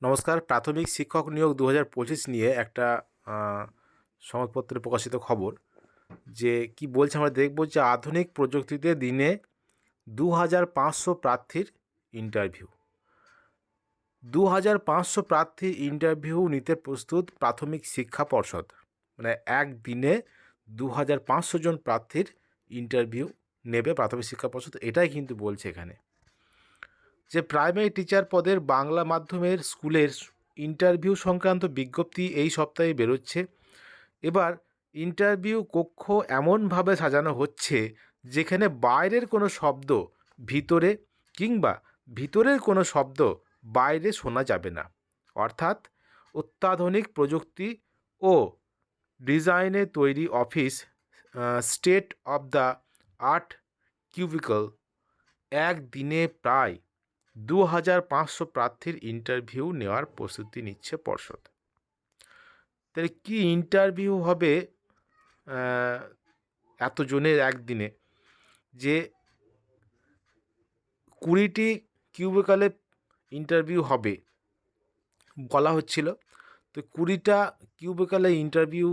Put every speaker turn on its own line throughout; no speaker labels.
নমস্কার। প্রাথমিক শিক্ষক নিয়োগ ২০২৫ নিয়ে একটা আ সংবাদপত্রে প্রকাশিত খবর যে কি বলছে আমরা দেখব যে আধুনিক প্রযুক্তিতে দিনে ২৫০০ প্রার্থীর ইন্টারভিউ। ২৫০০ প্রার্থীর ইন্টারভিউ নিতে প্রস্তুত প্রাথমিক শিক্ষা পর্ষদ। মানে একদিনে ২৫০০ জন প্রার্থীর ইন্টারভিউ নেবে প্রাথমিক শিক্ষা পর্ষদ, এটাই কিন্তু বলছে এখানে। যে প্রাইমারি টিচার পদের বাংলা মাধ্যমের স্কুলের ইন্টারভিউ সংক্রান্ত বিজ্ঞপ্তি এই সপ্তাহে বেরোচ্ছে। এবার ইন্টারভিউ কক্ষ এমনভাবে সাজানো হচ্ছে যেখানে বাইরের কোনো শব্দ ভিতরে কিংবা ভিতরের কোনো শব্দ বাইরে শোনা যাবে না। অর্থাৎ অত্যাধুনিক প্রযুক্তি ও ডিজাইনে তৈরি office, state of the art cubicle, একদিনে প্রায় ২৫০০ প্রার্থীর ইন্টারভিউ নেওয়ার প্রস্তুতি নিচ্ছে পর্ষদ। তাহলে কী ইন্টারভিউ হবে এতজনের একদিনে? যে ২০টি কিউবিকলে ইন্টারভিউ হবে বলা হচ্ছিল। তো ২০টা কিউবিকলে ইন্টারভিউ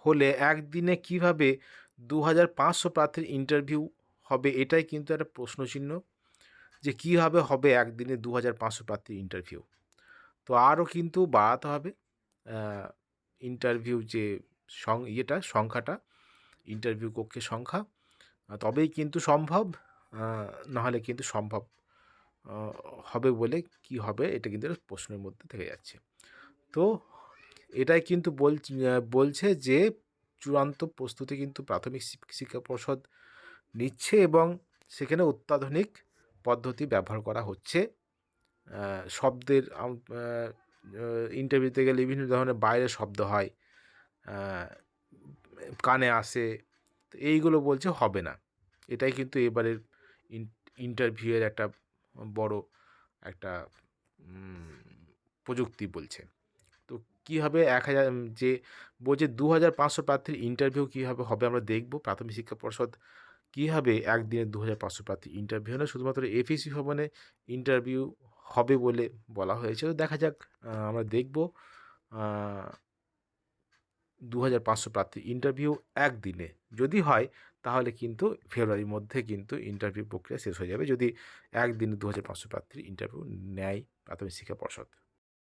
হলে একদিনে কীভাবে ২৫০০ প্রার্থীর ইন্টারভিউ হবে, এটাই কিন্তু একটা প্রশ্নচিহ্ন যে কীভাবে হবে একদিনে ২৫০০ প্রার্থীর ইন্টারভিউ। তো আরও কিন্তু বাড়াতে হবে ইন্টারভিউ যে সংখ্যাটা, ইন্টারভিউ কক্ষের সংখ্যা, তবেই কিন্তু সম্ভব। নাহলে কিন্তু সম্ভব হবে বলে কি হবে, এটা কিন্তু একটা প্রশ্নের মধ্যে থেকে যাচ্ছে। তো এটাই কিন্তু বলছে যে চূড়ান্ত প্রস্তুতি কিন্তু প্রাথমিক শিক্ষা পর্ষদ নিচ্ছে এবং সেখানে অত্যাধুনিক পদ্ধতি ব্যবহার করা হচ্ছে। শব্দের ইন্টারভিউতে গেলে বিভিন্ন ধরনের বাইরের শব্দ হয়, কানে আসে, তো এইগুলো বলছে হবে না। এটাই কিন্তু এবারের ইন্টারভিউয়ের একটা বড় একটা প্রযুক্তি বলছে। তো কীভাবে ১,০০০ যে বলছে ২৫০০ প্রার্থীর ইন্টারভিউ কীভাবে হবে আমরা দেখব। প্রাথমিক শিক্ষা পর্ষদ কীভাবে একদিনে ২৫০০ প্রার্থীর ইন্টারভিউ না শুধুমাত্র এফিসি ভবনে ইন্টারভিউ হবে বলে বলা হয়েছে। তো দেখা যাক, আমরা দেখব ২৫০০ প্রার্থীর ইন্টারভিউ একদিনে যদি হয় তাহলে কিন্তু ফেব্রুয়ারির মধ্যে কিন্তু ইন্টারভিউ প্রক্রিয়া শেষ হয়ে যাবে, যদি একদিনে ২৫০০ প্রার্থীর ইন্টারভিউ নেয় প্রাথমিক শিক্ষা পর্ষদ।